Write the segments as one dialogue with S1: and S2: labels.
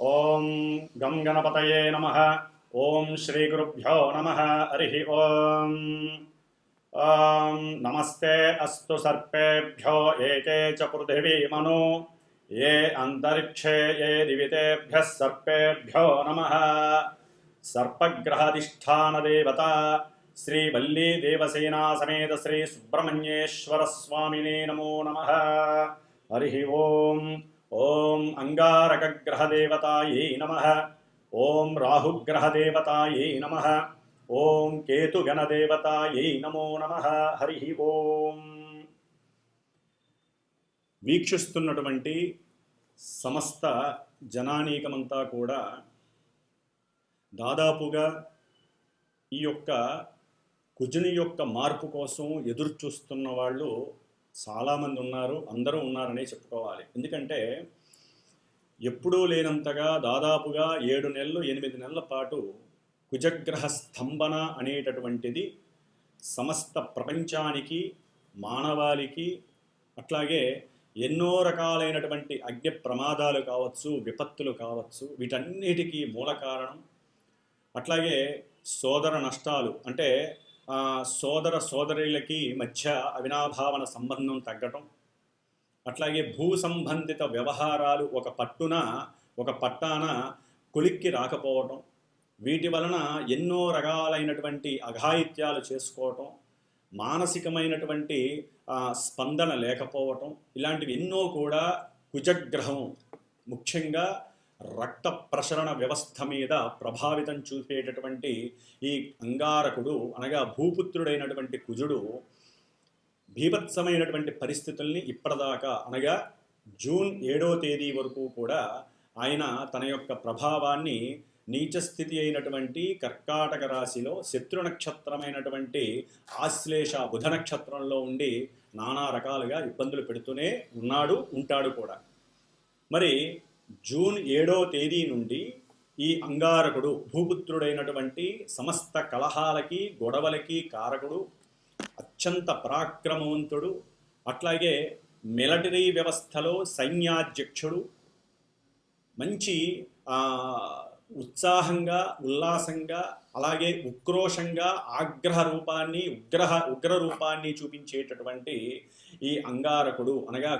S1: ఓం గం గణపతయే నమః. ఓం శ్రీ గురుభ్యో నమః. హరి ఓం. నమస్తే అస్తు సర్పేభ్యో ఏకే చ పృథివీమను ఏ అంతరిక్షే ఏ దివితేభ్యః సర్పేభ్యో నమః. సర్పగ్రహాధిష్ఠాన దేవత శ్రీ వల్లీ దేవసేనా సమేత శ్రీ సుబ్రహ్మణ్యేశ్వర స్వామినే నమో నమః. హరి ఓం. ఓం అంగారకగ్రహదేవతాయై నమః. ఓం రాహుగ్రహదేవతాయై నమః. ఓం కేతుగణదేవతాయై నమో నమః. హరి ఓం. వీక్షిస్తున్నటువంటి సమస్త జనానీకమంతా కూడా దాదాపుగా ఈ యొక్క కుజుని యొక్క మార్పు కోసం ఎదురు చూస్తున్న వాళ్ళు చాలామంది ఉన్నారు, అందరూ ఉన్నారనే చెప్పుకోవాలి. ఎందుకంటే ఎప్పుడూ లేనంతగా దాదాపుగా 7 నెలలు 8 నెలల పాటు కుజగ్రహ స్తంభన అనేటటువంటిది సమస్త ప్రపంచానికి, మానవాళికి, అట్లాగే ఎన్నో రకాలైనటువంటి అగ్ని ప్రమాదాలు కావచ్చు, విపత్తులు కావచ్చు, వీటన్నిటికీ మూల కారణం. అట్లాగే సోదర నష్టాలు, అంటే సోదర సోదరులకి మధ్య అవినాభావన సంబంధం తగ్గటం, అట్లాగే భూ సంబంధిత వ్యవహారాలు ఒక పట్టాన కొలిక్కి రాకపోవటం, వీటి వలన ఎన్నో రకాలైనటువంటి అఘాయిత్యాలు చేసుకోవటం, మానసికమైనటువంటి స్పందన లేకపోవటం, ఇలాంటివి ఎన్నో కూడా కుజగ్రహం ముఖ్యంగా రక్త ప్రసరణ వ్యవస్థ మీద ప్రభావితం చూపేటటువంటి ఈ అంగారకుడు అనగా భూపుత్రుడైనటువంటి కుజుడు భీభత్సమైనటువంటి పరిస్థితుల్ని ఇప్పటిదాకా అనగా జూన్ 7వ తేదీ వరకు కూడా ఆయన తన యొక్క ప్రభావాన్ని నీచస్థితి అయినటువంటి కర్కాటక రాశిలో శత్రు నక్షత్రమైనటువంటి ఆశ్లేష బుధ నక్షత్రంలో ఉండి నానా రకాలుగా ఇబ్బందులు పెడుతూనే ఉంటాడు కూడా. మరి జూన్ 7వ తేదీ నుండి ఈ అంగారకుడు భూపుత్రుడైనటువంటి సమస్త కలహాలకి గొడవలకి కారకుడు, అత్యంత పరాక్రమవంతుడు, అట్లాగే మిలిటరీ వ్యవస్థలో సైన్యాధ్యక్షుడు, మంచి ఉత్సాహంగా ఉల్లాసంగా అలాగే ఉక్రోషంగా ఉగ్ర రూపాన్ని చూపించేటటువంటి ఈ అంగారకుడు అనగా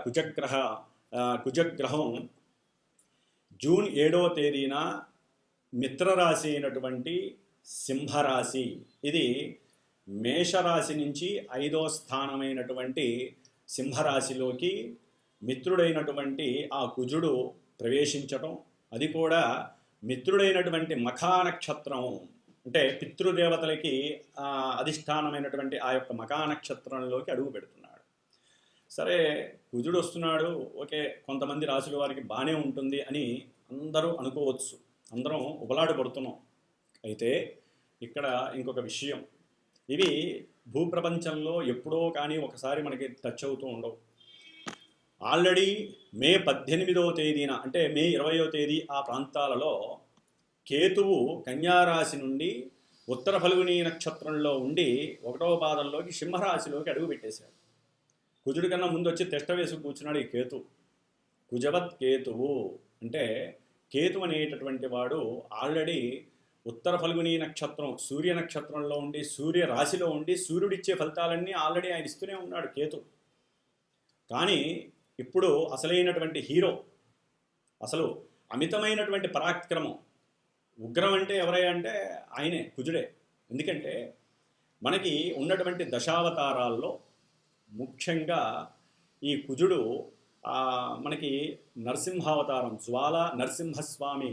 S1: కుజగ్రహం జూన్ 7వ తేదీన మిత్రరాశి అయినటువంటి సింహరాశి, ఇది మేషరాశి నుంచి 5వ స్థానమైనటువంటి సింహరాశిలోకి మిత్రుడైనటువంటి ఆ కుజుడు ప్రవేశించటం, అది కూడా మిత్రుడైనటువంటి మఖా నక్షత్రం, అంటే పితృదేవతలకి అధిష్టానమైనటువంటి ఆ యొక్క మఖా నక్షత్రంలోకి అడుగు పెడుతున్నాడు. సరే, కుజుడు వస్తున్నాడు, ఓకే, కొంతమంది రాశుల వారికి బాగానే ఉంటుంది అని అందరూ అనుకోవచ్చు, అందరం ఉబలాడు పడుతున్నాం. అయితే ఇక్కడ ఇంకొక విషయం, ఇవి భూప్రపంచంలో ఎప్పుడో కానీ ఒకసారి మనకి టచ్ అవుతూ ఉండవు. ఆల్రెడీ మే 18వ తేదీన, అంటే మే 20వ తేదీ ఆ ప్రాంతాలలో కేతువు కన్యారాశి నుండి ఉత్తర ఫల్గుని నక్షత్రంలో ఉండి 1వ పాదంలోకి సింహరాశిలోకి అడుగు పెట్టేశాడు. కుజుడి కన్నా ముందు వచ్చి తెష్ట వేసి కూర్చున్నాడు ఈ కేతు. కుజవత్ కేతువు అంటే కేతు అనేటటువంటి వాడు ఆల్రెడీ ఉత్తర ఫల్గుని నక్షత్రం సూర్య నక్షత్రంలో ఉండి సూర్య రాశిలో ఉండి సూర్యుడిచ్చే ఫలితాలన్నీ ఆల్రెడీ ఆయన ఇస్తూనే ఉన్నాడు కేతు. కానీ ఇప్పుడు అసలైనటువంటి హీరో, అసలు అమితమైనటువంటి పరాక్రమం, ఉగ్రం అంటే ఎవరయ్యా అంటే ఆయనే, కుజుడే. ఎందుకంటే మనకి ఉన్నటువంటి దశావతారాల్లో ముఖ్యంగా ఈ కుజుడు మనకి నరసింహావతారం, జ్వాల నరసింహస్వామి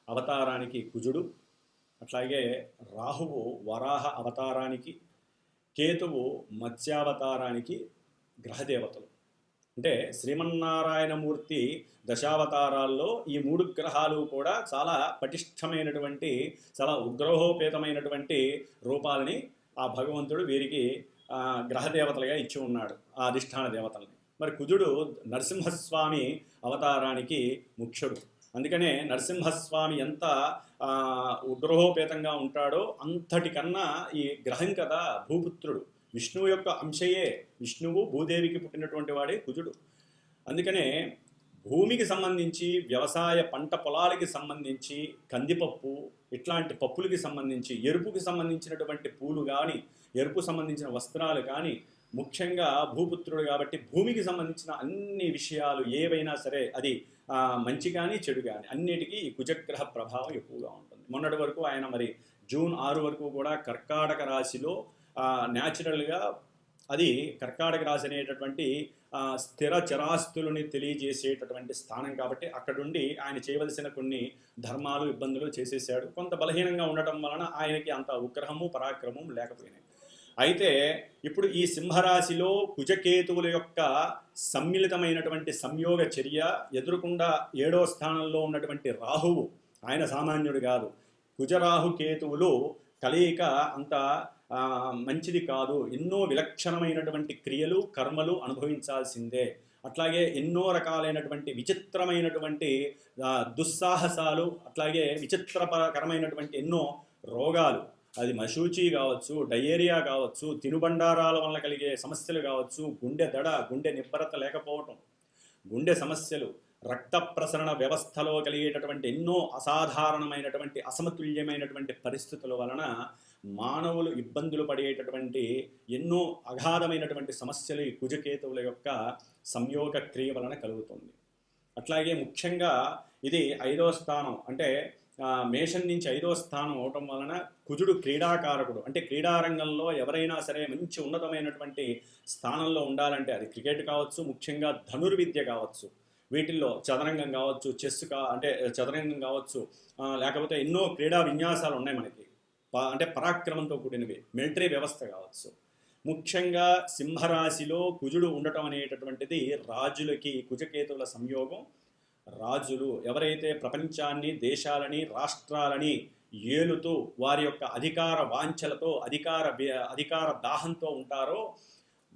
S1: అవతారానికి కుజుడు, అట్లాగే రాహువు వరాహ అవతారానికి, కేతువు మత్స్యావతారానికి గ్రహదేవతలు. అంటే శ్రీమన్నారాయణమూర్తి దశావతారాల్లో ఈ 3 గ్రహాలు కూడా చాలా పటిష్టమైనటువంటి, చాలా ఉగ్రహోపేతమైనటువంటి రూపాలని ఆ భగవంతుడు వీరికి గ్రహదేవతలుగా ఇచ్చి ఉన్నాడు, ఆ అధిష్టాన దేవతల్ని. మరి కుజుడు నరసింహస్వామి అవతారానికి ముఖ్యుడు. అందుకనే నరసింహస్వామి ఎంత ఉగ్రహోపేతంగా ఉంటాడో అంతటికన్నా ఈ గ్రహం కదా భూపుత్రుడు, విష్ణువు యొక్క అంశయే. విష్ణువు భూదేవికి పుట్టినటువంటి వాడే కుజుడు. అందుకనే భూమికి సంబంధించి వ్యవసాయ పంట పొలాలకి సంబంధించి కందిపప్పు ఇట్లాంటి పప్పులకి సంబంధించి ఎరుపుకి సంబంధించినటువంటి పూలు కానీ ఎరుపు సంబంధించిన వస్త్రాలు కానీ ముఖ్యంగా భూపుత్రుడు కాబట్టి భూమికి సంబంధించిన అన్ని విషయాలు ఏవైనా సరే అది మంచి కానీ చెడు కానీ అన్నిటికీ ఈ కుజగ్రహ ప్రభావం ఎక్కువగా ఉంటుంది. మొన్నటి వరకు ఆయన మరి జూన్ 6 వరకు కూడా కర్కాటక రాశిలో న్యాచురల్గా అది కర్కాటక రాశి అనేటటువంటి స్థిర చరాస్తులని తెలియజేసేటటువంటి స్థానం కాబట్టి అక్కడుండి ఆయన చేయవలసిన కొన్ని ధర్మాలు ఇబ్బందులు చేసేసాడు. కొంత బలహీనంగా ఉండటం వలన ఆయనకి అంత ఉగ్రహము పరాక్రమం లేకపోయినాయి. అయితే ఇప్పుడు ఈ సింహరాశిలో కుజకేతువుల యొక్క సమ్మిళితమైనటువంటి సంయోగ చర్య ఎదురుకుండా 7వ స్థానంలో ఉన్నటువంటి రాహువు, ఆయన సామాన్యుడు కాదు. కుజరాహు కేతువులు కలయిక అంత మంచిది కాదు. ఎన్నో విలక్షణమైనటువంటి క్రియలు కర్మలు అనుభవించాల్సిందే. అట్లాగే ఎన్నో రకాలైనటువంటి విచిత్రమైనటువంటి దుస్సాహసాలు, అట్లాగే విచిత్రకరమైనటువంటి ఎన్నో రోగాలు, అది మశూచి కావచ్చు, డయేరియా కావచ్చు, తినుబండారాల వల్ల కలిగే సమస్యలు కావచ్చు, గుండె దడ, గుండె నిబ్బరత లేకపోవటం, గుండె సమస్యలు, రక్త ప్రసరణ వ్యవస్థలో కలిగేటటువంటి ఎన్నో అసాధారణమైనటువంటి అసమతుల్యమైనటువంటి పరిస్థితుల వలన మానవులు ఇబ్బందులు పడేటటువంటి ఎన్నో అగాధమైనటువంటి సమస్యలు ఈ కుజకేతువుల యొక్క సంయోగ క్రియ వలన కలుగుతుంది. అట్లాగే ముఖ్యంగా ఇది 5వ స్థానం, అంటే మేషం నుంచి 5వ స్థానం అవటం వలన కుజుడు క్రీడాకారకుడు. అంటే క్రీడారంగంలో ఎవరైనా సరే మంచి ఉన్నతమైనటువంటి స్థానంలో ఉండాలంటే అది క్రికెట్ కావచ్చు, ముఖ్యంగా ధనుర్విద్య కావచ్చు, వీటిల్లో చదరంగం కావచ్చు, చెస్ అంటే చదరంగం కావచ్చు, లేకపోతే ఎన్నో క్రీడా విన్యాసాలు ఉన్నాయి మనకి, అంటే పరాక్రమంతో కూడినవి, మిలిటరీ వ్యవస్థ కావచ్చు. ముఖ్యంగా సింహరాశిలో కుజుడు ఉండటం అనేటటువంటిది రాజులకి కుజకేతువుల సంయోగం. రాజులు ఎవరైతే ప్రపంచాన్ని, దేశాలని, రాష్ట్రాలని ఏలుతూ వారి యొక్క అధికార వాంఛలతో అధికార దాహంతో ఉంటారో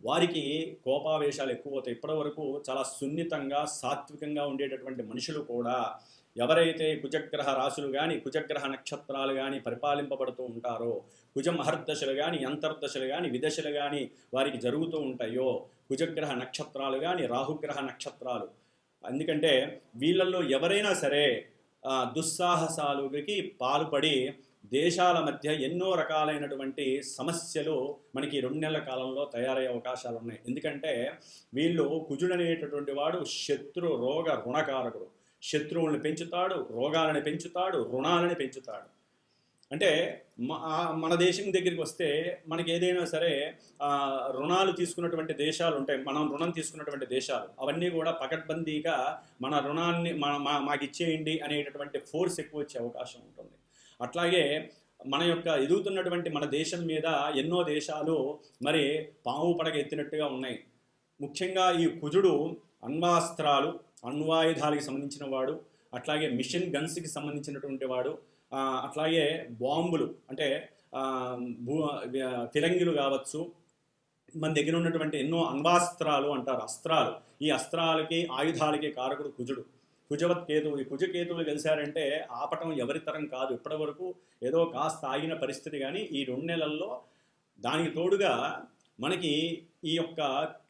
S1: వారికి కోపావేశాలు ఎక్కువ అవుతాయి. ఇప్పటి వరకు చాలా సున్నితంగా సాత్వికంగా ఉండేటటువంటి మనుషులు కూడా ఎవరైతే కుజగ్రహ రాశులు కానీ కుజగ్రహ నక్షత్రాలు కానీ పరిపాలింపబడుతూ ఉంటారో, కుజ మహర్దశలు కానీ అంతర్దశలు కానీ విదశలు కానీ వారికి జరుగుతూ ఉంటాయో, కుజగ్రహ నక్షత్రాలు కానీ రాహుగ్రహ నక్షత్రాలు, ఎందుకంటే వీళ్ళల్లో ఎవరైనా సరే దుస్సాహసాలకి పాల్పడి దేశాల మధ్య ఎన్నో రకాలైనటువంటి సమస్యలు మనకి 2 నెలల కాలంలో తయారయ్యే అవకాశాలు ఉన్నాయి. ఎందుకంటే వీళ్ళు కుజుడు అనేటటువంటి వాడు శత్రు రోగ రుణకారకుడు. శత్రువులను పెంచుతాడు, రోగాలను పెంచుతాడు, రుణాలని పెంచుతాడు. అంటే మన దేశం దగ్గరికి వస్తే మనకి ఏదైనా సరే రుణాలు తీసుకున్నటువంటి దేశాలు ఉంటాయి, మనం రుణం తీసుకున్నటువంటి దేశాలు అవన్నీ కూడా పకడ్బందీగా మన రుణాన్ని మాకు ఇచ్చేయండి అనేటటువంటి ఫోర్స్ ఎక్కువ వచ్చే అవకాశం ఉంటుంది. అట్లాగే మన యొక్క ఎదుగుతున్నటువంటి మన దేశం మీద ఎన్నో దేశాలు మరి పాము పడగ ఎత్తినట్టుగా ఉన్నాయి. ముఖ్యంగా ఈ కుజుడు అణ్వాస్త్రాలు, అణ్వాయుధాలకి సంబంధించిన వాడు, అట్లాగే మిషన్ గన్స్కి సంబంధించినటువంటి వాడు, అట్లాగే బాంబులు అంటే ఫిరంగిలు కావచ్చు, మన దగ్గర ఉన్నటువంటి ఎన్నో అణ్వాస్త్రాలు అంటారు, అస్త్రాలు. ఈ అస్త్రాలకి ఆయుధాలకి కారకుడు కుజుడు. కుజవత్ కేతువు. ఈ కుజకేతువులు కలిశారంటే ఆపటం ఎవరి తరం కాదు. ఇప్పటి వరకు ఏదో కాస్త ఆగిన పరిస్థితి, కానీ ఈ 2 నెలల్లో దానికి తోడుగా మనకి ఈ యొక్క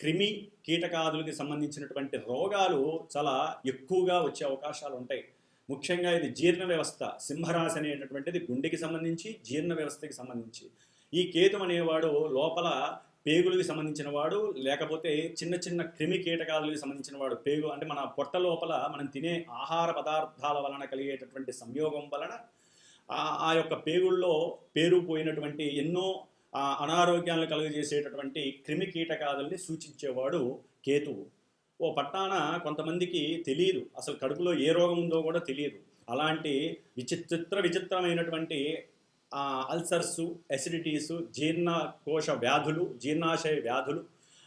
S1: క్రిమి కీటకాదులకి సంబంధించినటువంటి రోగాలు చాలా ఎక్కువగా వచ్చే అవకాశాలు ఉంటాయి. ముఖ్యంగా ఇది జీర్ణ వ్యవస్థ. సింహరాశి అనేటటువంటిది గుండెకి సంబంధించి జీర్ణ వ్యవస్థకి సంబంధించి. ఈ కేతు అనేవాడు లోపల పేగులకు సంబంధించిన వాడు, లేకపోతే చిన్న చిన్న క్రిమి కీటకాదులకు సంబంధించిన వాడు. పేగు అంటే మన పొట్ట లోపల మనం తినే ఆహార పదార్థాల వలన కలిగేటటువంటి సంయోగం వలన ఆ యొక్క పేగుల్లో పేరుపోయినటువంటి ఎన్నో అనారోగ్యాలను కలుగజేసేటటువంటి క్రిమి కీటకాదుల్ని సూచించేవాడు కేతువు. ఓ పట్టాన కొంతమందికి తెలియదు, అసలు కడుపులో ఏ రోగం ఉందో కూడా తెలియదు. అలాంటి విచిత్రమైనటువంటి అల్సర్సు, ఎసిడిటీసు, జీర్ణకోశ వ్యాధులు, జీర్ణాశయ వ్యాధులు,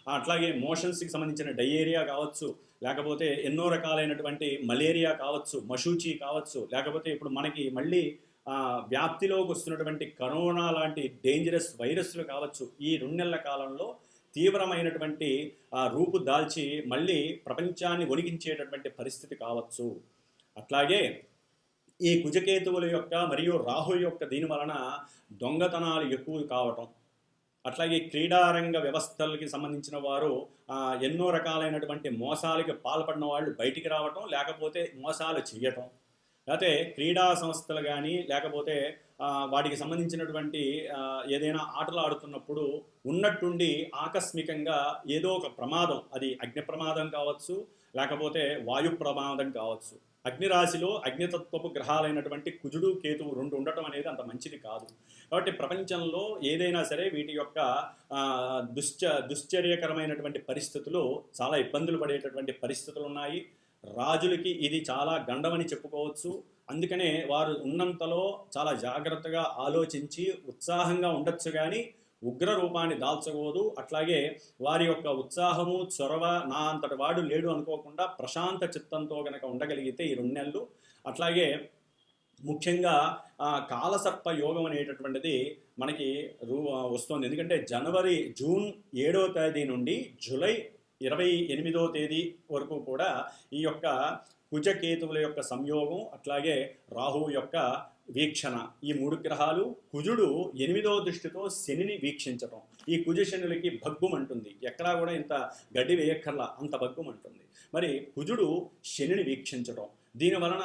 S1: అట్లాగే మోషన్స్కి సంబంధించిన డయేరియా కావచ్చు, లేకపోతే ఎన్నో రకాలైనటువంటి మలేరియా కావచ్చు, మశూచి కావచ్చు, లేకపోతే ఇప్పుడు మనకి మళ్ళీ వ్యాప్తిలోకి వస్తున్నటువంటి కరోనా లాంటి డేంజరస్ వైరస్లు కావచ్చు. ఈ 2 నెలల కాలంలో తీవ్రమైనటువంటి రూపు దాల్చి మళ్ళీ ప్రపంచాన్ని వణికించేటటువంటి పరిస్థితి కావచ్చు. అట్లాగే ఈ కుజకేతువుల యొక్క మరియు రాహు యొక్క దీని వలన దొంగతనాలు ఎక్కువ కావటం, అట్లాగే క్రీడారంగ వ్యవస్థలకి సంబంధించిన వారు ఎన్నో రకాలైనటువంటి మోసాలకి పాల్పడిన వాళ్ళు బయటికి రావటం, లేకపోతే మోసాలు చేయటం, లేకపోతే క్రీడా సంస్థలు కానీ లేకపోతే వాటికి సంబంధించినటువంటి ఏదైనా ఆటలు ఆడుతున్నప్పుడు ఉన్నట్టుండి ఆకస్మికంగా ఏదో ఒక ప్రమాదం, అది అగ్ని ప్రమాదం కావచ్చు, లేకపోతే వాయు ప్రమాదం కావచ్చు. అగ్నిరాశిలో అగ్నితత్వపు గ్రహాలైనటువంటి కుజుడు కేతువు రెండు ఉండటం అనేది అంత మంచిది కాదు. కాబట్టి ప్రపంచంలో ఏదైనా సరే వీటి యొక్క దుశ్చర్యకరమైనటువంటి పరిస్థితులు, చాలా ఇబ్బందులు పడేటటువంటి పరిస్థితులు ఉన్నాయి. రాజులకి ఇది చాలా గండమని చెప్పుకోవచ్చు. అందుకనే వారు ఉన్నంతలో చాలా జాగ్రత్తగా ఆలోచించి ఉత్సాహంగా ఉండొచ్చు, కానీ ఉగ్ర రూపాన్ని దాల్చకూడదు. అట్లాగే వారి యొక్క ఉత్సాహము, చొరవ నా అంతటి వాడు లేడు అనుకోకుండా ప్రశాంత చిత్తంతో కనుక ఉండగలిగితే ఈ 2 నెలలు. అట్లాగే ముఖ్యంగా కాలసర్ప యోగం అనేటటువంటిది మనకి వస్తుంది. ఎందుకంటే జూన్ 7వ తేదీ నుండి జూలై 28వ తేదీ వరకు కూడా ఈ యొక్క కుజకేతువుల యొక్క సంయోగం, అట్లాగే రాహువు యొక్క వీక్షణ, ఈ 3 గ్రహాలు, కుజుడు 8వ దృష్టితో శనిని వీక్షించటం, ఈ కుజ శనులకి భగ్గుమంటుంది. ఎక్కడా కూడా ఇంత గడ్డి వేయక్కర్లా, అంత భగ్గుమంటుంది. మరి కుజుడు శనిని వీక్షించటం, దీని వలన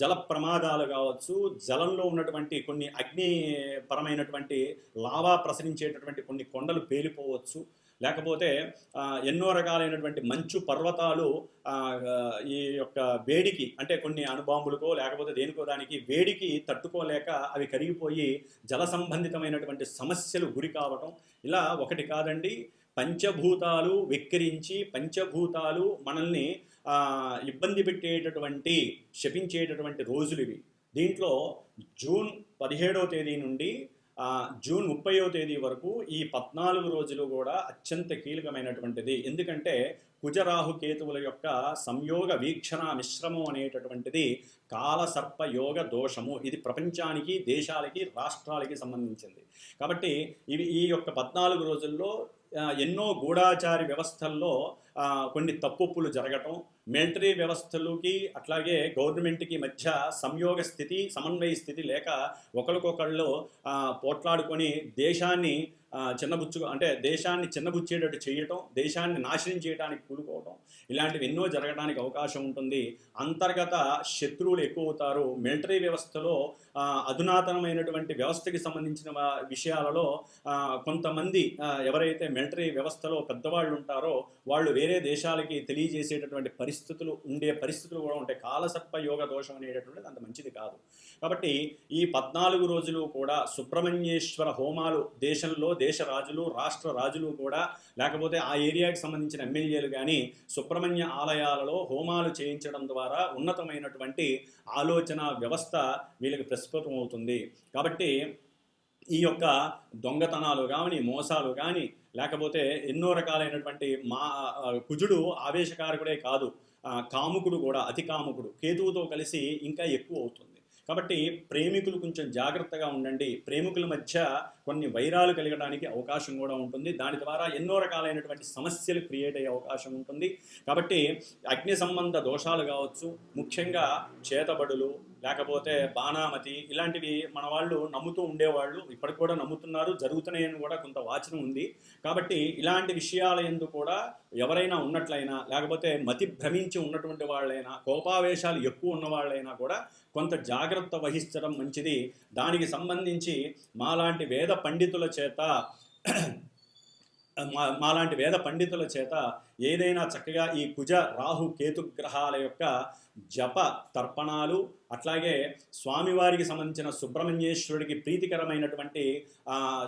S1: జల ప్రమాదాలు కావచ్చు, జలంలో ఉన్నటువంటి కొన్ని అగ్నిపరమైనటువంటి లావా ప్రసరించేటటువంటి కొన్ని కొండలు పేలిపోవచ్చు, లేకపోతే ఎన్నో రకాలైనటువంటి మంచు పర్వతాలు ఈ యొక్క వేడికి, అంటే కొన్ని అణుబాంబులకో లేకపోతే దేనికో దానికి వేడికి తట్టుకోలేక అవి కరిగిపోయి జల సంబంధితమైనటువంటి సమస్యలు గురి కావటం. ఇలా ఒకటి కాదండి, పంచభూతాలు వెక్కిరించి, పంచభూతాలు మనల్ని ఇబ్బంది పెట్టేటటువంటి, శపించేటటువంటి రోజులు ఇవి. దీంట్లో జూన్ 17వ తేదీ నుండి జూన్ 30వ తేదీ వరకు ఈ 14 రోజులు కూడా అత్యంత కీలకమైనటువంటిది. ఎందుకంటే కుజరాహు కేతువుల యొక్క సంయోగ వీక్షణ మిశ్రమం అనేటటువంటిది కాలసర్ప యోగ దోషము. ఇది ప్రపంచానికి, దేశాలకి, రాష్ట్రాలకి సంబంధించింది. కాబట్టి ఈ యొక్క 14 రోజుల్లో ఎన్నో గూఢాచారి వ్యవస్థల్లో కొన్ని తప్పులు జరగటం, మిలిటరీ వ్యవస్థలకి అట్లాగే గవర్నమెంట్కి మధ్య సంయోగ స్థితి, సమన్వయ స్థితి లేక ఒకరికొకళ్ళు పోట్లాడుకొని దేశాన్ని దేశాన్ని చిన్నబుచ్చేటట్టు చేయటం, దేశాన్ని నాశనం చేయడానికి కూలుకోవటం, ఇలాంటివి ఎన్నో జరగడానికి అవకాశం ఉంటుంది. అంతర్గత శత్రువులు ఎక్కువ అవుతారు. మిలిటరీ వ్యవస్థలో అధునాతనమైనటువంటి వ్యవస్థకి సంబంధించిన విషయాలలో కొంతమంది ఎవరైతే మిలిటరీ వ్యవస్థలో పెద్దవాళ్ళు ఉంటారో వాళ్ళు వేరే దేశాలకి తెలియజేసేటటువంటి ఉండే పరిస్థితులు కూడా ఉంటాయి. కాలసర్ప యోగ దోషం అనేటటువంటిది అంత మంచిది కాదు. కాబట్టి ఈ 14 రోజులు కూడా సుబ్రహ్మణ్యేశ్వర హోమాలు దేశంలో, దేశ రాజులు, రాష్ట్ర రాజులు కూడా, లేకపోతే ఆ ఏరియాకి సంబంధించిన ఎమ్మెల్యేలు కానీ సుబ్రహ్మణ్య ఆలయాలలో హోమాలు చేయించడం ద్వారా ఉన్నతమైనటువంటి ఆలోచన వ్యవస్థ వీళ్ళకి ప్రస్ఫుటం అవుతుంది. కాబట్టి ఈ యొక్క దొంగతనాలు కానీ, మోసాలు కానీ, లేకపోతే ఎన్నో రకాలైనటువంటి కుజుడు ఆవేశకారకుడే కాదు, కాముకుడు కూడా, అతి కాముకుడు కేతువుతో కలిసి ఇంకా ఎక్కువ అవుతుంది. కాబట్టి ప్రేమికులు కొంచెం జాగ్రత్తగా ఉండండి. ప్రేమికుల మధ్య కొన్ని వైరాలు కలగడానికి అవకాశం కూడా ఉంటుంది. దాని ద్వారా ఎన్నో రకాలైనటువంటి సమస్యలు క్రియేట్ అయ్యే అవకాశం ఉంటుంది. కాబట్టి అగ్ని సంబంధ దోషాలు కావచ్చు, ముఖ్యంగా చేతబడులు, లేకపోతే బాణామతి, ఇలాంటివి మన వాళ్ళు నమ్ముతూ ఉండేవాళ్ళు, ఇప్పటికి కూడా నమ్ముతున్నారు, జరుగుతున్నాయని కూడా కొంత వాచనం ఉంది. కాబట్టి ఇలాంటి విషయాల యందు కూడా ఎవరైనా ఉన్నట్లయినా, లేకపోతే మతి భ్రమించి ఉన్నటువంటి వాళ్ళైనా, కోపావేశాలు ఎక్కువ ఉన్న వాళ్ళైనా కూడా కొంత జాగ్రత్త వహించడం మంచిది. దానికి సంబంధించి మాలాంటి వేద పండితుల చేత ఏదైనా చక్కగా ఈ కుజ రాహు కేతు గ్రహాల యొక్క జప తర్పణాలు, అట్లాగే స్వామివారికి సంబంధించిన సుబ్రహ్మణ్యేశ్వరుడికి ప్రీతికరమైనటువంటి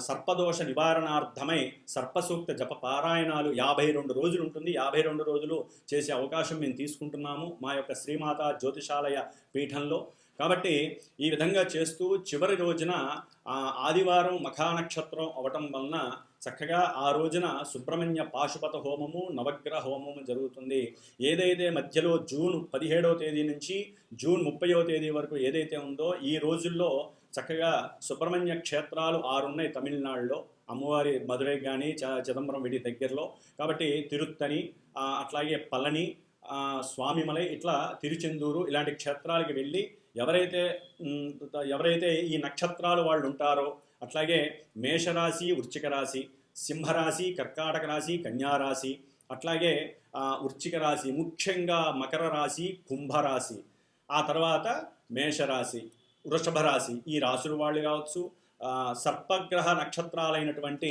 S1: సర్పదోష నివారణార్థమై సర్పసూక్త జప పారాయణాలు 52 రోజులు ఉంటుంది. 52 రోజులు చేసే అవకాశం మేము తీసుకుంటున్నాము మా యొక్క శ్రీమాత జ్యోతిషాలయ పీఠంలో. కాబట్టి ఈ విధంగా చేస్తూ చివరి రోజున ఆదివారం మఖా నక్షత్రం అవటం వలన చక్కగా ఆ రోజున సుబ్రహ్మణ్య పాశుపత హోమము, నవగ్రహ హోమము జరుగుతుంది. ఏదైతే మధ్యలో జూన్ 17వ తేదీ నుంచి జూన్ 30వ తేదీ వరకు ఏదైతే ఉందో ఈ రోజుల్లో చక్కగా సుబ్రహ్మణ్య క్షేత్రాలు 6 ఉన్నాయి తమిళనాడులో, అమ్మవారి మధురై కానీ చిదంబరం వీటి దగ్గరలో. కాబట్టి తిరుత్తని, అట్లాగే పళని, స్వామిమలై, ఇట్లా తిరుచెందూరు ఇలాంటి క్షేత్రాలకి వెళ్ళి ఎవరైతే ఈ నక్షత్రాలు వాళ్ళు ఉంటారో, అట్లాగే మేషరాశి, వృశ్చిక రాశి, సింహరాశి, కర్కాటక రాశి, కన్యారాశి, అట్లాగే వృశ్చిక రాశి, ముఖ్యంగా మకర రాశి, కుంభరాశి, ఆ తర్వాత మేషరాశి, వృషభ రాశి, ఈ రాశుల వాళ్ళు కావచ్చు. సర్పగ్రహ నక్షత్రాలైనటువంటి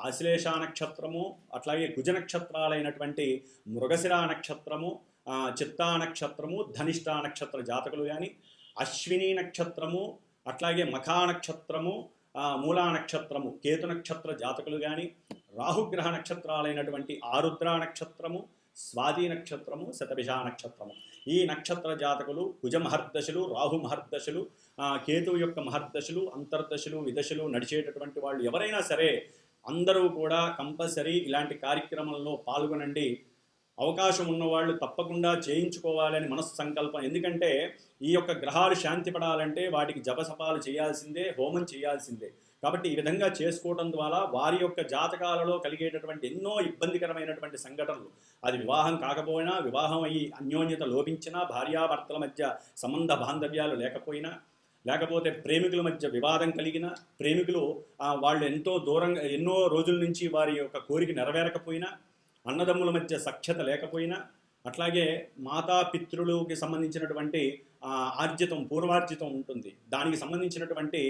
S1: ఆశ్లేష నక్షత్రము, అట్లాగే కుజ నక్షత్రాలైనటువంటి మృగశిర నక్షత్రము, చిత్తా నక్షత్రము, ధనిష్ట నక్షత్ర జాతకులు కానీ, అశ్విని నక్షత్రము, అట్లాగే మఖా నక్షత్రము, మూలా నక్షత్రము, కేతు నక్షత్ర జాతకులు కానీ, రాహుగ్రహ నక్షత్రాలైనటువంటి ఆరుద్ర నక్షత్రము, స్వాతి నక్షత్రము, శతభిష నక్షత్రము, ఈ నక్షత్ర జాతకులు కుజ మహర్దశలు, రాహు మహర్దశలు, కేతువు యొక్క మహర్దశలు, అంతర్దశలు, విదశలు నడిచేటటువంటి వాళ్ళు ఎవరైనా సరే అందరూ కూడా కంపల్సరీ ఇలాంటి కార్యక్రమంలో పాల్గొనండి. అవకాశం ఉన్నవాళ్ళు తప్పకుండా చేయించుకోవాలని మనస్సు సంకల్పం. ఎందుకంటే ఈ యొక్క గ్రహాలు శాంతి పడాలంటే వాటికి జపసపాలు చేయాల్సిందే, హోమం చేయాల్సిందే. కాబట్టి ఈ విధంగా చేసుకోవడం ద్వారా వారి యొక్క జాతకాలలో కలిగేటటువంటి ఎన్నో ఇబ్బందికరమైనటువంటి సంఘటనలు, అది వివాహం కాకపోయినా, వివాహం అయ్యి అన్యోన్యత లోపించినా, భార్యాభర్తల మధ్య సంబంధ బాంధవ్యాలు లేకపోయినా, లేకపోతే ప్రేమికుల మధ్య వివాదం కలిగిన, ప్రేమికులు వాళ్ళు ఎంతో దూరంగా ఎన్నో రోజుల నుంచి వారి యొక్క కోరిక నెరవేరకపోయినా, అన్నదమ్ముల మధ్య సఖ్యత లేకపోయినా, అట్లాగే మాతాపితృలకి సంబంధించినటువంటి ఆర్జితం, పూర్వార్జితం ఉంటుంది. దానికి సంబంధించినటువంటి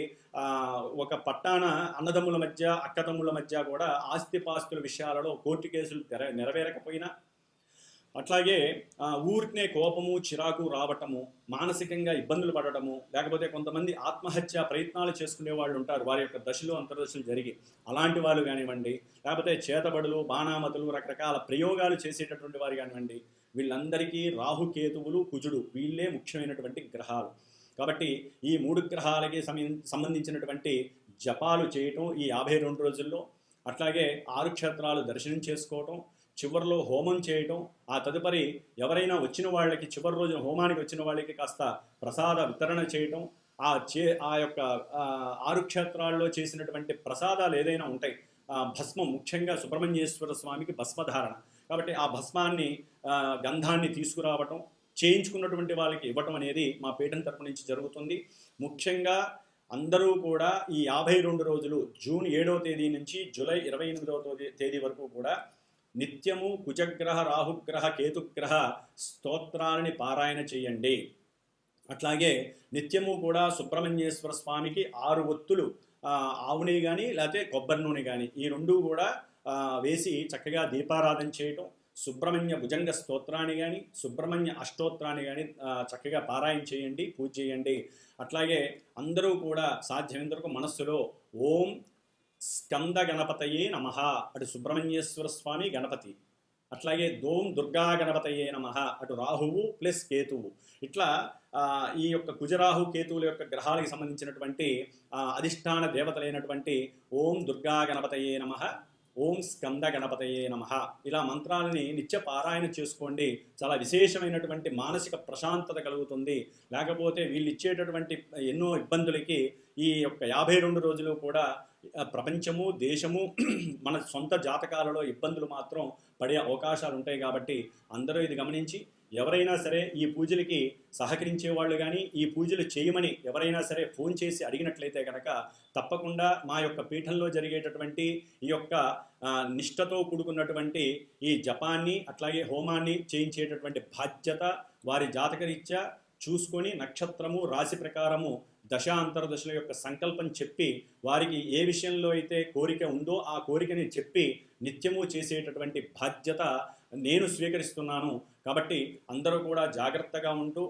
S1: ఒక పట్టాన అన్నదమ్ముల మధ్య, అక్కతమ్ముల మధ్య కూడా ఆస్తిపాస్తుల విషయాలలో కోర్టు కేసులు నెరవేరకపోయినా, అట్లాగే ఊరికనే కోపము, చిరాకు రావటము, మానసికంగా ఇబ్బందులు పడటము, లేకపోతే కొంతమంది ఆత్మహత్య ప్రయత్నాలు చేసుకునే వాళ్ళు ఉంటారు వారి యొక్క దశలు అంతర్దశలు జరిగి, అలాంటి వాళ్ళు కానివ్వండి, లేకపోతే చేతబడులు, బాణామతులు, రకరకాల ప్రయోగాలు చేసేటటువంటి వారు కానివ్వండి, వీళ్ళందరికీ రాహుకేతువులు, కుజుడు వీళ్ళే ముఖ్యమైనటువంటి గ్రహాలు. కాబట్టి ఈ 3 గ్రహాలకి సంబంధించినటువంటి జపాలు చేయటం ఈ 52 రోజుల్లో, అట్లాగే 6 క్షేత్రాలు దర్శనం చేసుకోవటం, చివరిలో హోమం చేయటం, ఆ తదుపరి ఎవరైనా వచ్చిన వాళ్ళకి చివరి రోజు హోమానికి వచ్చిన వాళ్ళకి కాస్త ప్రసాద వితరణ చేయటం, ఆ యొక్క 6 క్షేత్రాల్లో చేసినటువంటి ప్రసాదాలు ఏదైనా ఉంటాయి, భస్మం, ముఖ్యంగా సుబ్రహ్మణ్యేశ్వర స్వామికి భస్మధారణ, కాబట్టి ఆ భస్మాన్ని, గంధాన్ని తీసుకురావటం, చేయించుకున్నటువంటి వాళ్ళకి ఇవ్వటం అనేది మా పీఠం తరపు నుంచి జరుగుతుంది. ముఖ్యంగా అందరూ కూడా ఈ 52 రోజులు, జూన్ 7వ తేదీ నుంచి జూలై 28వ తేదీ వరకు కూడా నిత్యము కుజగ్రహ, రాహుగ్రహ, కేతుగ్రహ స్తోత్రాలని పారాయణ చేయండి. అట్లాగే నిత్యము కూడా సుబ్రహ్మణ్యేశ్వర స్వామికి 6 ఒత్తులు, ఆవు నెయ్యి కానీ లేకపోతే కొబ్బరి నూనె కానీ, ఈ 2 కూడా వేసి చక్కగా దీపారాధన చేయటం, సుబ్రహ్మణ్య భుజంగ స్తోత్రాన్ని కానీ, సుబ్రహ్మణ్య అష్టోత్రాన్ని కానీ చక్కగా పారాయణ చేయండి, పూజ చేయండి. అట్లాగే అందరూ కూడా సాధ్యమైనంతవరకు మనస్సులో ఓం స్కంద గణపతయే నమః, అటు సుబ్రహ్మణ్యేశ్వర స్వామి గణపతి, అట్లాగే దోం దుర్గా గణపతయే నమః, అటు రాహువు ప్లస్ కేతువు, ఇట్లా ఈ యొక్క కుజరాహు కేతువుల యొక్క గ్రహాలకు సంబంధించినటువంటి అధిష్టాన దేవతలైనటువంటి ఓం దుర్గా గణపతయే నమః, ఓం స్కంద గణపతయే నమః, ఇలా మంత్రాలని నిత్య పారాయణ చేసుకోండి. చాలా విశేషమైనటువంటి మానసిక ప్రశాంతత కలుగుతుంది. లేకపోతే వీళ్ళు ఇచ్చేటటువంటి ఎన్నో ఇబ్బందులకి ఈ యొక్క 52 రోజులు కూడా ప్రపంచము, దేశము, మన సొంత జాతకాలలో ఇబ్బందులు మాత్రం పడే అవకాశాలు ఉంటాయి. కాబట్టి అందరూ ఇది గమనించి ఎవరైనా సరే ఈ పూజలకి సహకరించే వాళ్ళు కానీ, ఈ పూజలు చేయమని ఎవరైనా సరే ఫోన్ చేసి అడిగినట్లయితే కనుక తప్పకుండా మా యొక్క పీఠంలో జరిగేటటువంటి ఈ యొక్క నిష్ఠతో కూడుకున్నటువంటి ఈ జపాన్ని, అట్లాగే హోమాన్ని చేయించేటటువంటి బాధ్యత వారి జాతకరీత్యా చూసుకొని నక్షత్రము, రాశి ప్రకారము, దశ అంతర్దశల యొక్క సంకల్పం చెప్పి వారికి ఏ విషయంలో అయితే కోరిక ఉందో ఆ కోరికని చెప్పి నిత్యము చేసేటటువంటి బాధ్యత నేను స్వీకరిస్తున్నాను. కాబట్టి అందరూ కూడా జాగ్రత్తగా ఉంటూ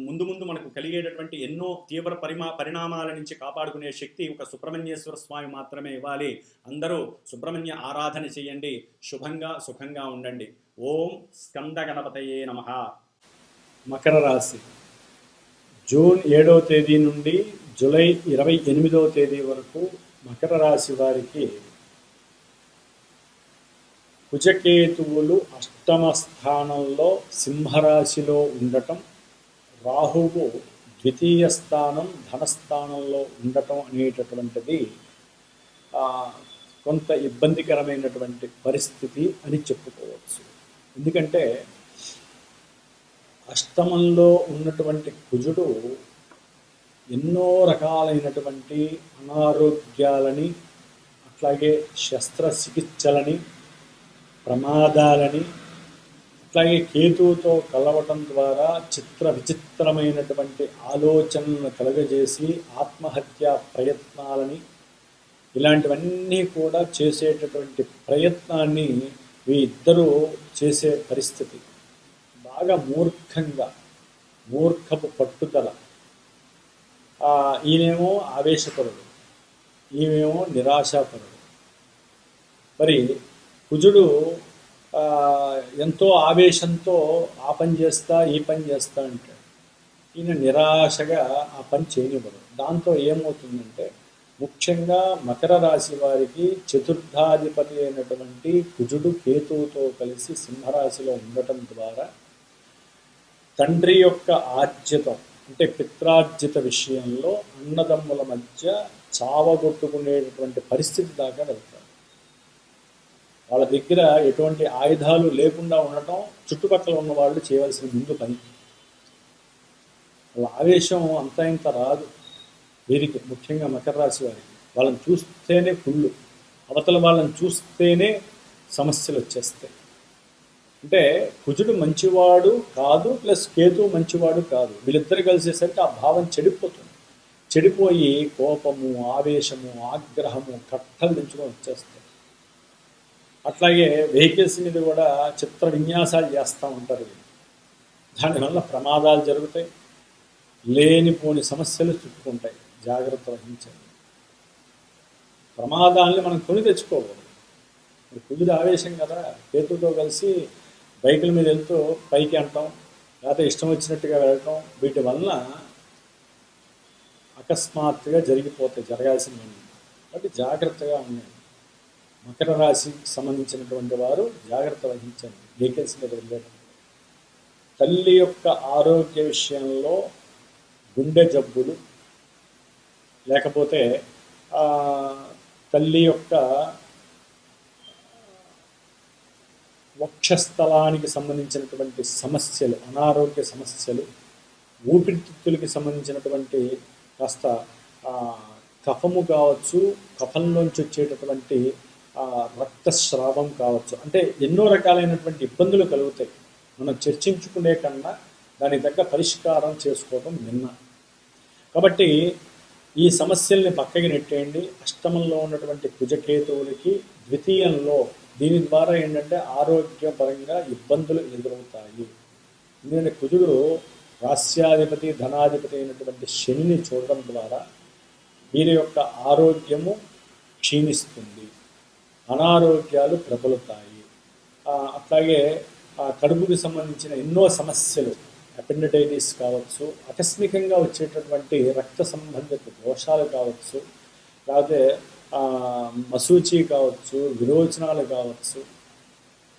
S1: ముందు ముందు మనకు కలిగేటటువంటి ఎన్నో తీవ్ర పరిణామాల నుంచి కాపాడుకునే శక్తి ఒక సుబ్రహ్మణ్యేశ్వర స్వామి మాత్రమే ఇవ్వాలి. అందరూ సుబ్రహ్మణ్య ఆరాధన చేయండి. శుభంగా సుఖంగా ఉండండి. ఓం స్కంద గణపతయే నమః. మకర రాశి జూన్ 7వ తేదీ నుండి జూలై 28వ తేదీ వరకు మకర రాశి వారికి కుజకేతువులు అష్టమ స్థానంలో సింహరాశిలో ఉండటం, రాహువు ద్వితీయ స్థానం ధనస్థానంలో ఉండటం అనేటటువంటిది కొంత ఇబ్బందికరమైనటువంటి పరిస్థితి అని చెప్పుకోవచ్చు. ఎందుకంటే అష్టమంలో ఉన్నటువంటి కుజుడు ఎన్నో రకాలైనటువంటి అనారోగ్యాలని, అట్లాగే శస్త్రచికిత్సలని, ప్రమాదాలని, అట్లాగే కేతువుతో కలవటం ద్వారా విచిత్రమైనటువంటి ఆలోచనలను కలుగజేసి ఆత్మహత్యా ప్రయత్నాలని, ఇలాంటివన్నీ కూడా చేసేటటువంటి ప్రయత్నాన్ని ఇద్దరూ చేసే పరిస్థితి. బాగా మూర్ఖపు పట్టుదల. ఈయనేమో ఆవేశపరుడు, ఈమెమో నిరాశాపరుడు. మరి కుజుడు ఎంతో ఆవేశంతో ఆ పని చేస్తా ఈ పని చేస్తా అంటాడు. ఈయన నిరాశగా ఆ పని చేయనివ్వడు. దాంతో ఏమవుతుందంటే ముఖ్యంగా మకర రాశి వారికి చతుర్థాధిపతి అయినటువంటి కుజుడు కేతువుతో కలిసి సింహరాశిలో ఉండటం ద్వారా తండ్రి యొక్క ఆర్జితం అంటే పిత్రార్జిత విషయంలో అన్నదమ్ముల మధ్య చావగొట్టుకునేటటువంటి పరిస్థితి దాకా వెళ్తారు. వాళ్ళ దగ్గర ఎటువంటి ఆయుధాలు లేకుండా ఉండటం చుట్టుపక్కల ఉన్న వాళ్ళు చేయవలసిన ముందు పని. వాళ్ళ ఆవేశం అంతా ఇంత రాదు వీరికి, ముఖ్యంగా మకర రాశి వారికి. వాళ్ళని చూస్తేనే కుళ్ళు, అవతల వాళ్ళని చూస్తేనే సమస్యలు వచ్చేస్తాయి. అంటే కుజుడు మంచివాడు కాదు ప్లస్ కేతువు మంచివాడు కాదు, వీళ్ళిద్దరు కలిసేసరికి ఆ భావం చెడిపోతుంది. చెడిపోయి కోపము, ఆవేశము, ఆగ్రహము కట్టలు తెంచుకొని వచ్చేస్తాయి. అట్లాగే వెహికల్స్ మీద కూడా చిత్ర విన్యాసాలు చేస్తూ ఉంటారు. దానివల్ల ప్రమాదాలు జరుగుతాయి, లేనిపోని సమస్యలు చుట్టుకుంటాయి. జాగ్రత్త వహించండి. ప్రమాదాలని మనం కొని తెచ్చుకోకూడదు. కుజుడు ఆవేశం కదా, కేతుతో కలిసి బైకుల మీద వెళ్తూ పైకి అంటాం, లేకపోతే ఇష్టం వచ్చినట్టుగా వెళ్ళటం, వీటి వలన అకస్మాత్తుగా జరగాల్సింది. కాబట్టి జాగ్రత్తగా ఉండండి. మకర రాశికి సంబంధించినటువంటి వారు జాగ్రత్త వహించండి వెహికల్స్ మీద వెళ్ళేటప్పుడు. తల్లి యొక్క ఆరోగ్య విషయంలో గుండె జబ్బులు, లేకపోతే తల్లి యొక్క వక్షస్థలానికి సంబంధించినటువంటి సమస్యలు, అనారోగ్య సమస్యలు, ఊపిరితిత్తులకి సంబంధించినటువంటి కాస్త కఫము కావచ్చు, కఫంలోంచి వచ్చేటటువంటి రక్తస్రావం కావచ్చు, అంటే ఎన్నో రకాలైనటువంటి ఇబ్బందులు కలుగుతాయి. మనం చర్చించుకునే కన్నా దానికి తగ్గ పరిష్కారం చేసుకోవడం నిన్న. కాబట్టి ఈ సమస్యల్ని పక్కకి నెట్టేయండి. అష్టమంలో ఉన్నటువంటి కుజకేతువులకి ద్వితీయంలో దీని ద్వారా ఏంటంటే ఆరోగ్యపరంగా ఇబ్బందులు ఎదురవుతాయి. ఎందుకంటే కుజుడు రాస్యాధిపతి, ధనాధిపతి అయినటువంటి శనిని చూడడం ద్వారా వీరి యొక్క ఆరోగ్యము క్షీణిస్తుంది, అనారోగ్యాలు ప్రబలుతాయి. అట్లాగే కడుపుకి సంబంధించిన ఎన్నో సమస్యలు, అపెండిటైటిస్ కావచ్చు, ఆకస్మికంగా వచ్చేటటువంటి రక్త సంబంధిత దోషాలు కావచ్చు, లేకపోతే మసూచి కావచ్చు, విరోచనాలు కావచ్చు,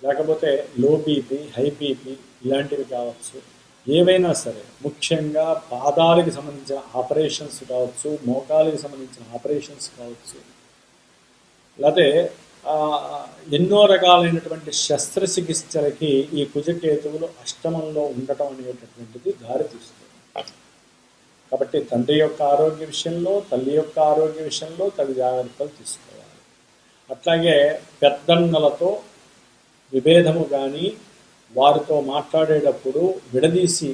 S1: లేకపోతే లో బీపీ, హై బీపీ ఇలాంటివి కావచ్చు, ఏవైనా సరే, ముఖ్యంగా పాదాలకు సంబంధించిన ఆపరేషన్స్ కావచ్చు, మోకాలకు సంబంధించిన ఆపరేషన్స్ కావచ్చు, లేకపోతే ఎన్నో రకాలైనటువంటి శస్త్రచికిత్సలకి ఈ కుజకేతువులు అష్టమంలో ఉండటం అనేటటువంటిది దారితీస్తుంది. కాబట్టి తండ్రి యొక్క ఆరోగ్య విషయంలో, తల్లి యొక్క ఆరోగ్య విషయంలో తగు జాగ్రత్తలు తీసుకోవాలి. అట్లాగే పెద్దన్నలతో విభేదము కానీ, వారితో మాట్లాడేటప్పుడు విడదీసి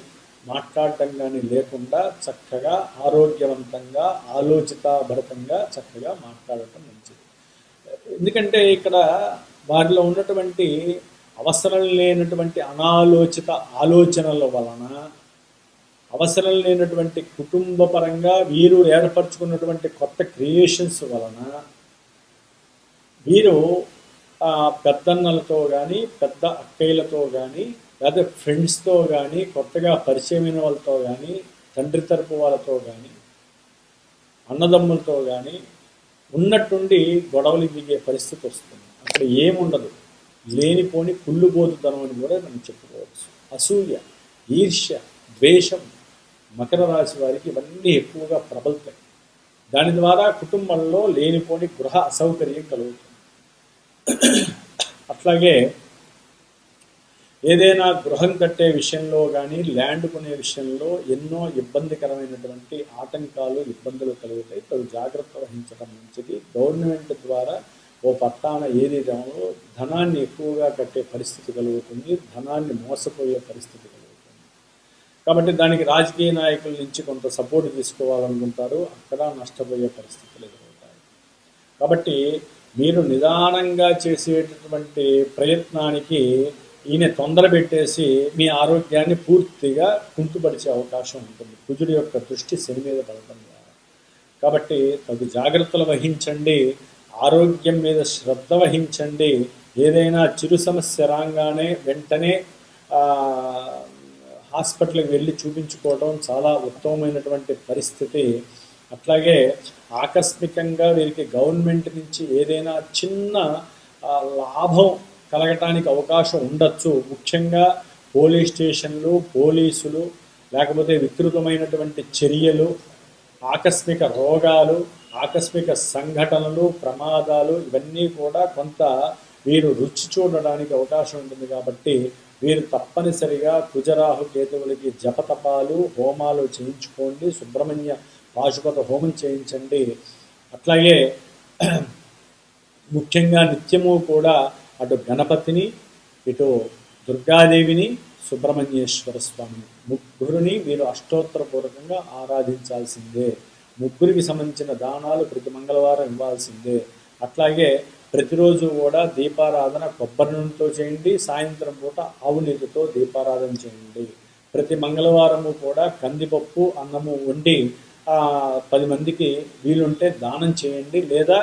S1: మాట్లాడటం కానీ లేకుండా చక్కగా ఆరోగ్యవంతంగా ఆలోచితాభరితంగా చక్కగా మాట్లాడటం మంచిది. ఎందుకంటే ఇక్కడ వారిలో ఉన్నటువంటి అవసరం లేనటువంటి అనాలోచిత ఆలోచనల వలన, అవసరం లేనటువంటి కుటుంబపరంగా వీరు ఏర్పరచుకున్నటువంటి కొత్త క్రియేషన్స్ వలన వీరు పెద్దన్నలతో కానీ, పెద్ద అక్కయ్యలతో కానీ, లేదా ఫ్రెండ్స్తో కానీ, కొత్తగా పరిచయమైన వాళ్ళతో కానీ, తండ్రి తరపు వాళ్ళతో కానీ, అన్నదమ్ములతో కానీ ఉన్నట్టుండి గొడవలు దిగే పరిస్థితి వస్తుంది. అక్కడ ఏముండదు, లేనిపోని కుళ్ళుబోతుతనం అని కూడా మనం చెప్పుకోవచ్చు. అసూయ, ఈర్ష్య, ద్వేషం మకర రాశి వారికి ఇవన్నీ ఎక్కువగా ప్రబలుతాయి. దాని ద్వారా కుటుంబంలో లేనిపోని గృహ అసౌకర్యం కలుగుతుంది. అట్లాగే ఏదైనా గృహం కట్టే విషయంలో కానీ ల్యాండ్ కొనే విషయంలో ఎన్నో ఇబ్బందికరమైనటువంటి ఆటంకాలు ఇబ్బందులు కలుగుతాయి. తగు జాగ్రత్త వహించడం మంచిది. గవర్నమెంట్ ద్వారా ఓ పట్టాన ఏరియాలో ధనాన్ని ఎక్కువగా కట్టే పరిస్థితి కలుగుతుంది, ధనాన్ని మోసపోయే పరిస్థితి కలుగుతుంది. కాబట్టి దానికి రాజకీయ నాయకుల నుంచి కొంత సపోర్ట్ తీసుకోవాలనుకుంటారు, అక్కడ నష్టపోయే పరిస్థితులు ఎదురవుతాయి. కాబట్టి మీరు నిదానంగా చేసేటటువంటి ప్రయత్నానికి ఈయన తొందర పెట్టేసి మీ ఆరోగ్యాన్ని పూర్తిగా కుంటుపరిచే అవకాశం ఉంటుంది, కుజుడి యొక్క దృష్టి శని మీద పడటం ద్వారా. కాబట్టి తగు జాగ్రత్తలు వహించండి, ఆరోగ్యం మీద శ్రద్ధ వహించండి. ఏదైనా చిరు సమస్య రాగానే వెంటనే హాస్పిటల్కి వెళ్ళి చూపించుకోవడం చాలా ఉత్తమమైనటువంటి పరిస్థితి. అట్లాగే ఆకస్మికంగా వీరికి గవర్నమెంట్ నుంచి ఏదైనా చిన్న లాభం కలగటానికి అవకాశం ఉండొచ్చు. ముఖ్యంగా పోలీస్ స్టేషన్లు, పోలీసులు, లేకపోతే వికృతమైనటువంటి చర్యలు, ఆకస్మిక రోగాలు, ఆకస్మిక సంఘటనలు, ప్రమాదాలు, ఇవన్నీ కూడా కొంత వీరు రుచి చూడడానికి అవకాశం ఉంటుంది. కాబట్టి వీరు తప్పనిసరిగా కుజరాహు కేతువులకి జపతపాలు హోమాలు చేయించుకోండి, సుబ్రహ్మణ్య పాశుపత హోమం చేయించండి. అట్లాగే ముఖ్యంగా నిత్యము కూడా అటు గణపతిని, ఇటు దుర్గాదేవిని, సుబ్రహ్మణ్యేశ్వర స్వామిని, ముగ్గురిని మీరు అష్టోత్తరపూర్వకంగా ఆరాధించాల్సిందే. ముగ్గురికి సంబంధించిన దానాలు ప్రతి మంగళవారం ఇవ్వాల్సిందే. అట్లాగే ప్రతిరోజు కూడా దీపారాధన కొబ్బరి నూనెతో చేయండి, సాయంత్రం పూట ఆవు నీటితో దీపారాధన చేయండి. ప్రతి మంగళవారము కూడా కందిపప్పు అన్నము వండి 10 మందికి వీలుంటే దానం చేయండి. లేదా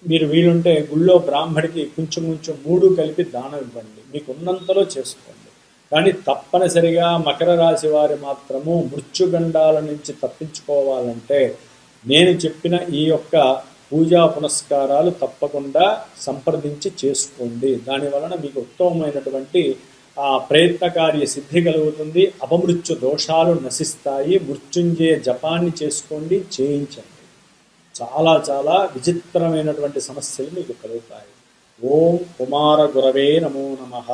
S1: మీరు వీలుంటే గుళ్ళో బ్రాహ్మడికి కొంచెం 3 కలిపి దానం ఇవ్వండి. మీకు ఉన్నంతలో చేసుకోండి. కానీ తప్పనిసరిగా మకర రాశి వారి మాత్రము మృత్యుగండాల నుంచి తప్పించుకోవాలంటే నేను చెప్పిన ఈ యొక్క పూజా పునస్కారాలు తప్పకుండా సంప్రదించి చేసుకోండి. దానివలన మీకు ఉత్తమమైనటువంటి ప్రయత్నకార్య సిద్ధి కలుగుతుంది. అపమృత్యు దోషాలు నశిస్తాయి. మృత్యుంజయ జపాన్ని చేసుకోండి, చేయించండి. చాలా చాలా విచిత్రమైనటువంటి సమస్యలు మీకు కలుగుతాయి. ఓం కుమార గురవే నమో నమః.